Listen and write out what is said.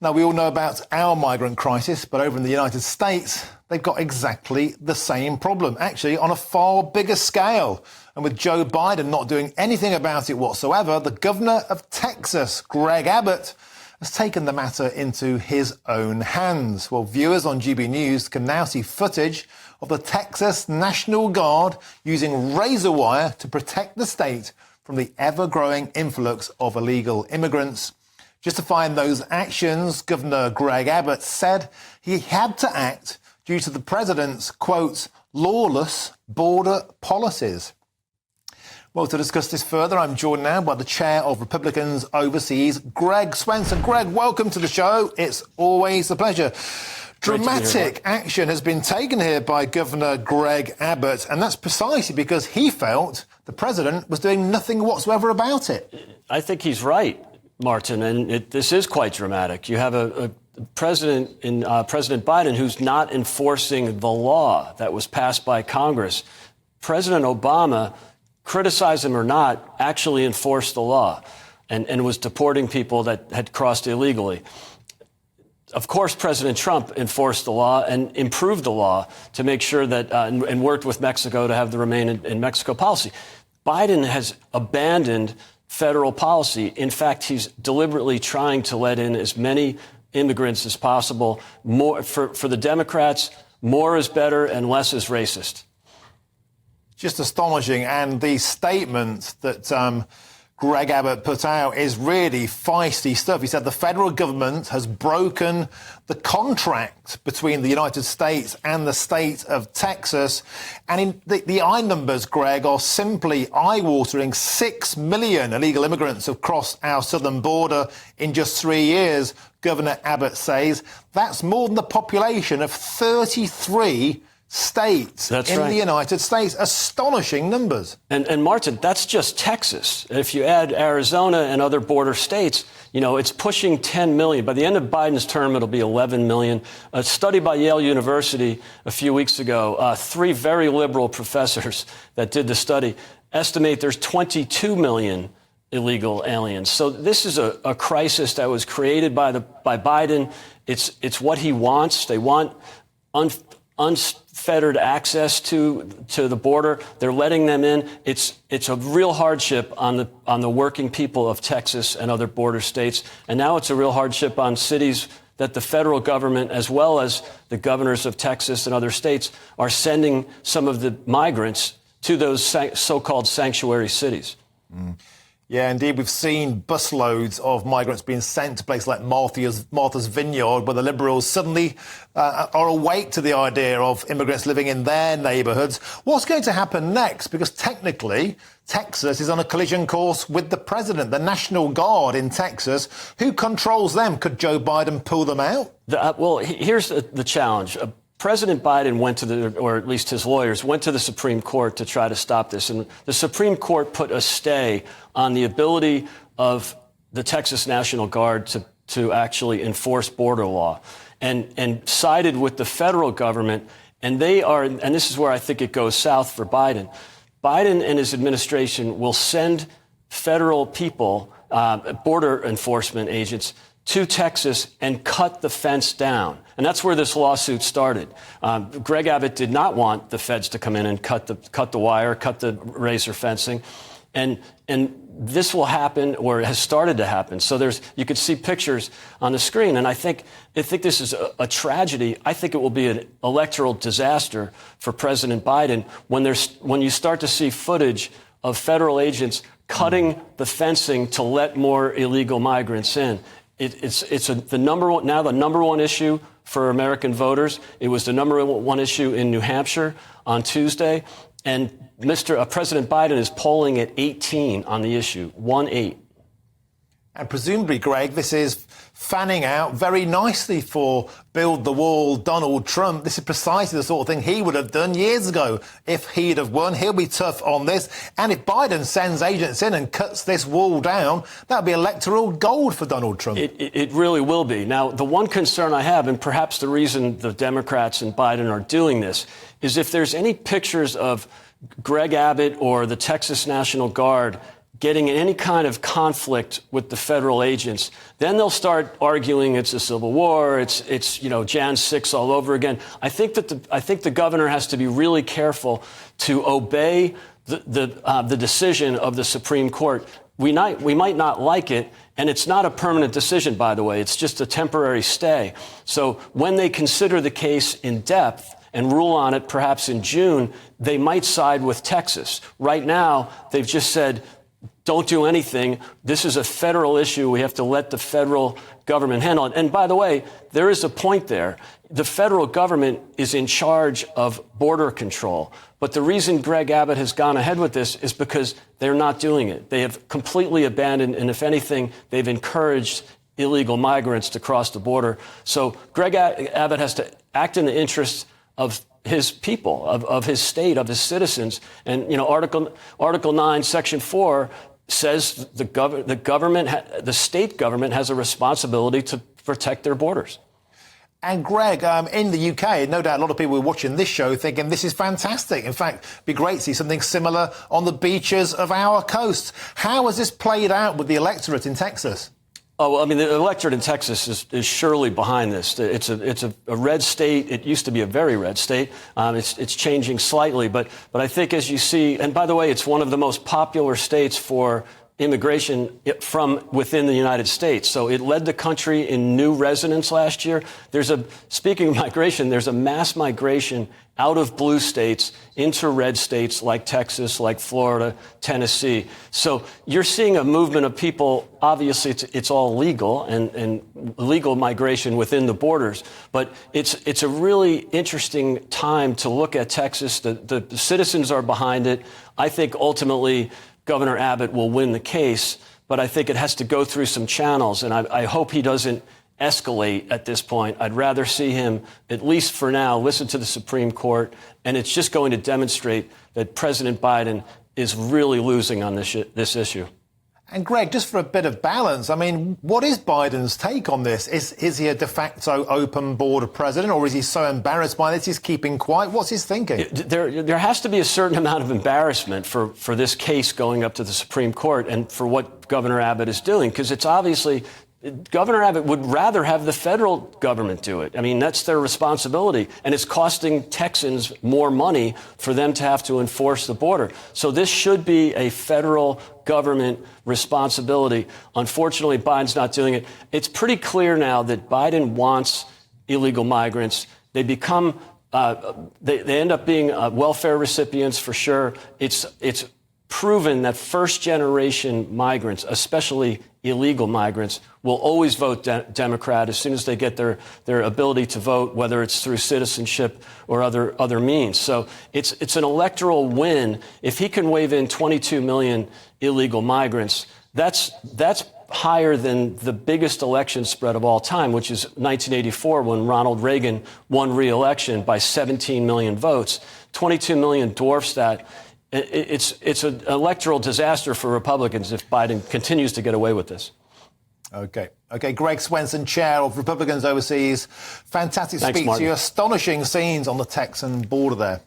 Now, we all know about our migrant crisis, but over in the United States, they've got exactly the same problem, actually on a far bigger scale. And with Joe Biden not doing anything about it whatsoever, the governor of Texas, Greg Abbott, has taken the matter into his own hands. Well, viewers on GB News can now see footage of the Texas National Guard using razor wire to protect the state from the ever-growing influx of illegal immigrants. Justifying those actions, Governor Greg Abbott said he had to act due to the president's, quote, lawless border policies. Well, to discuss this further, I'm joined now by the chair of Republicans Overseas, Greg Swenson. Greg, welcome to the show. It's always a pleasure. Dramatic action has been taken here by Governor Greg Abbott, and that's precisely because he felt the president was doing nothing whatsoever about it. I think he's right, Martin, and this is quite dramatic. You have a president in President Biden who's not enforcing the law that was passed by Congress. President Obama, criticize him or not, actually enforced the law and was deporting people that had crossed illegally. Of course, President Trump enforced the law and improved the law to make sure that and worked with Mexico to have the Remain in Mexico policy. Biden has abandoned federal policy. In fact, he's deliberately trying to let in as many immigrants as possible. More for the Democrats, more is better and less is racist. Just astonishing. And the statement that Greg Abbott put out is really feisty stuff. He said the federal government has broken the contract between the United States and the state of Texas. And the eye numbers, Greg, are simply eye-watering. 6 million illegal immigrants have crossed our southern border in just 3 years, Governor Abbott says. That's more than the population of 33 states in the United States. Astonishing numbers. And Martin, that's just Texas. If you add Arizona and other border states, you know, it's pushing 10 million. By the end of Biden's term, it'll be 11 million. A study by Yale University a few weeks ago, 3 very liberal professors that did the study estimate there's 22 million illegal aliens. So this is a crisis that was created by Biden. It's what he wants. They want unfettered access to the border. They're letting them in. It's a real hardship on the working people of Texas and other border states. And now it's a real hardship on cities that the federal government, as well as the governors of Texas and other states, are sending some of the migrants to those so-called sanctuary cities. Yeah, indeed. We've seen busloads of migrants being sent to places like Martha's Vineyard, where the Liberals suddenly are awake to the idea of immigrants living in their neighbourhoods. What's going to happen next? Because technically, Texas is on a collision course with the president, the National Guard in Texas. Who controls them? Could Joe Biden pull them out? Well, here's the challenge. President Biden went to or at least his lawyers, went to the Supreme Court to try to stop this. And the Supreme Court put a stay on the ability of the Texas National Guard to actually enforce border law and sided with the federal government. And and this is where I think it goes south for Biden. Biden and his administration will send federal people, border enforcement agents, to Texas and cut the fence down. And that's where this lawsuit started. Greg Abbott did not want the feds to come in and cut the wire, cut the razor fencing. And this will happen, or has started to happen. So you could see pictures on the screen. And I think this is a tragedy. I think it will be an electoral disaster for President Biden when you start to see footage of federal agents cutting the fencing to let more illegal migrants in. It's the number one issue for American voters. It was the number one issue in New Hampshire on Tuesday. And President Biden is polling at 18 on the issue, 1-8. And presumably, Greg, this is fanning out very nicely for Build the Wall Donald Trump. This is precisely the sort of thing he would have done years ago if he'd have won. He'll be tough on this. And if Biden sends agents in and cuts this wall down, that'll be electoral gold for Donald Trump. It really will be. Now, the one concern I have, and perhaps the reason the Democrats and Biden are doing this, is if there's any pictures of Greg Abbott or the Texas National Guard getting in any kind of conflict with the federal agents, then they'll start arguing it's a civil war, it's Jan 6 all over again. I think the governor has to be really careful to obey the decision of the Supreme Court. We might not like it, and it's not a permanent decision, by the way. It's just a temporary stay. So when they consider the case in depth and rule on it perhaps in June, they might side with Texas. Right now, they've just said, don't do anything. This is a federal issue. We have to let the federal government handle it. And by the way, there is a point there. The federal government is in charge of border control. But the reason Greg Abbott has gone ahead with this is because they're not doing it. They have completely abandoned, and if anything, they've encouraged illegal migrants to cross the border. So Greg Abbott has to act in the interests of his people, of his state, of his citizens. And, Article 9, Section 4 says the state government has a responsibility to protect their borders. And Greg, in the UK, no doubt a lot of people are watching this show thinking this is fantastic. In fact, it'd be great to see something similar on the beaches of our coast. How has this played out with the electorate in Texas? Oh, well, I mean, the electorate in Texas is surely behind this. It's a red state. It used to be a very red state. It's changing slightly, but I think as you see, and by the way, it's one of the most popular states for immigration from within the United States. So it led the country in new residents last year. Speaking of migration, there's a mass migration out of blue states into red states like Texas, like Florida, Tennessee. So you're seeing a movement of people. Obviously, it's all legal and legal migration within the borders. But it's a really interesting time to look at Texas. The citizens are behind it. I think ultimately Governor Abbott will win the case, but I think it has to go through some channels, and I hope he doesn't escalate at this point. I'd rather see him, at least for now, listen to the Supreme Court, and it's just going to demonstrate that President Biden is really losing on this issue. And Greg, just for a bit of balance, I mean, what is Biden's take on this? Is he a de facto open border president, or is he so embarrassed by this he's keeping quiet? What's his thinking? There has to be a certain amount of embarrassment for this case going up to the Supreme Court and for what Governor Abbott is doing, because it's obviously Governor Abbott would rather have the federal government do it. I mean, that's their responsibility. And it's costing Texans more money for them to have to enforce the border. So this should be a federal government responsibility. Unfortunately, Biden's not doing it. It's pretty clear now that Biden wants illegal migrants. They become they end up being welfare recipients for sure. It's proven that first-generation migrants, especially illegal migrants, will always vote Democrat as soon as they get their ability to vote, whether it's through citizenship or other means. So it's an electoral win. If he can wave in 22 million illegal migrants, that's higher than the biggest election spread of all time, which is 1984 when Ronald Reagan won re-election by 17 million votes. 22 million dwarfs that. It's an electoral disaster for Republicans if Biden continues to get away with this. Okay. Greg Swenson, chair of Republicans Overseas. Fantastic Thanks, speech Martin. to you. Astonishing scenes on the Texan border there.